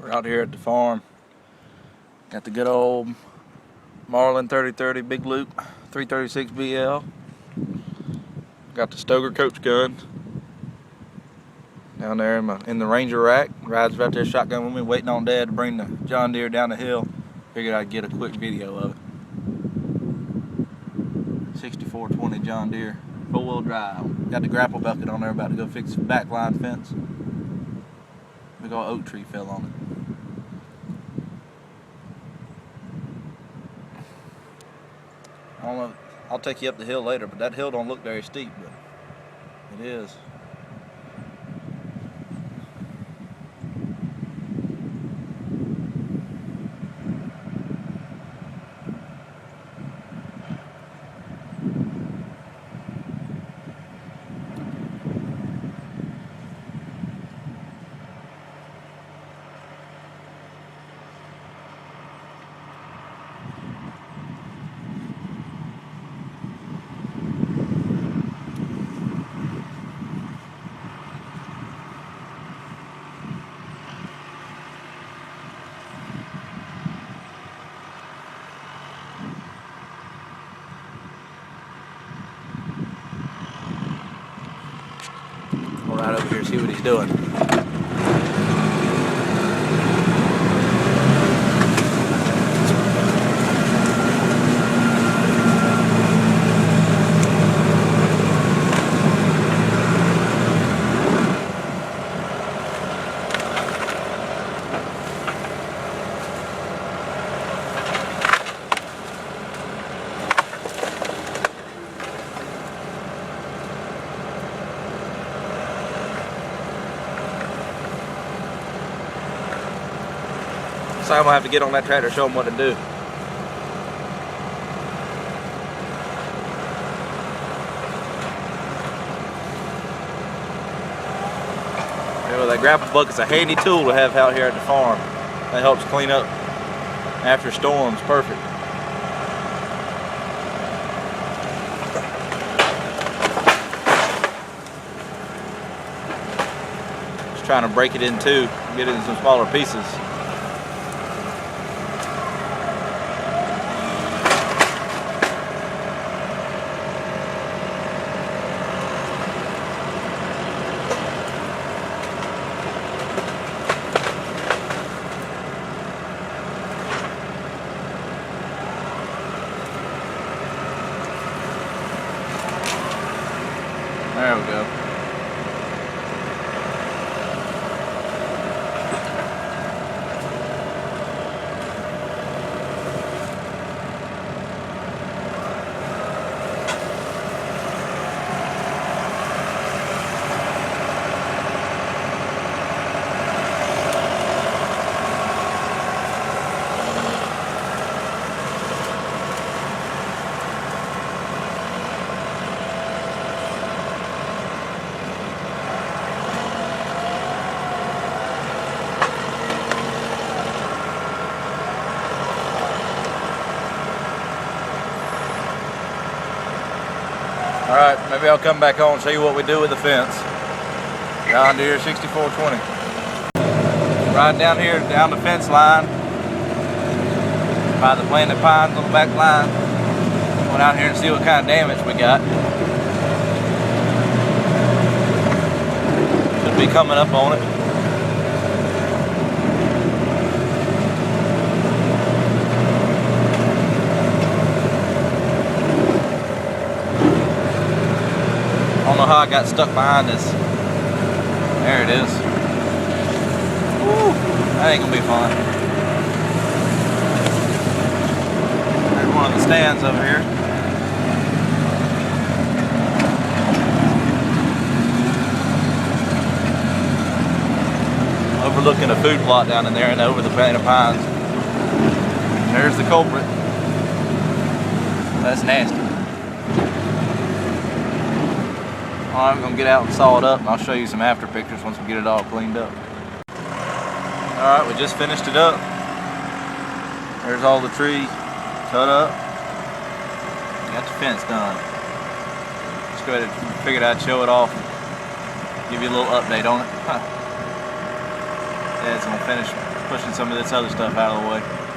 We're out here at the farm. Got the good old Marlin 3030 big loop 336 BL. Got the Stoker coach gun down there in the Ranger rack. Rides right there shotgun with me, waiting on Dad to bring the John Deere down the hill. Figured I'd get a quick video of it. 6420 John Deere, 4-wheel drive. Got the grapple bucket on there, about to go fix the back line fence. Big old oak tree fell on it. I don't know, I'll take you up the hill later, but that hill don't look very steep, but it is. Right over here, see what he's doing. So I'm gonna have to get on that tractor and show them what to do. Anyway, that grapple bucket's a handy tool to have out here at the farm. That helps clean up after storms. Perfect. Just trying to break it in two, get it in some smaller pieces. There we go. Alright, maybe I'll come back on and show you what we do with the fence. John Deere 6420. Right down here, down the fence line, by the planted pines on the back line. Went out here and see what kind of damage we got. Should be coming up on it. I don't know how I got stuck behind this. There it is. Woo, that ain't gonna be fun. There's one of the stands over here. Overlooking a food plot down in there and over the planted pines. There's the culprit. That's nasty. I'm going to get out and saw it up, and I'll show you some after pictures once we get it all cleaned up. Alright, we just finished it up. There's all the trees cut up. Got the fence done. Just go ahead and figured I'd show it off. Give you a little update on it. Dad's going to finish pushing some of this other stuff out of the way.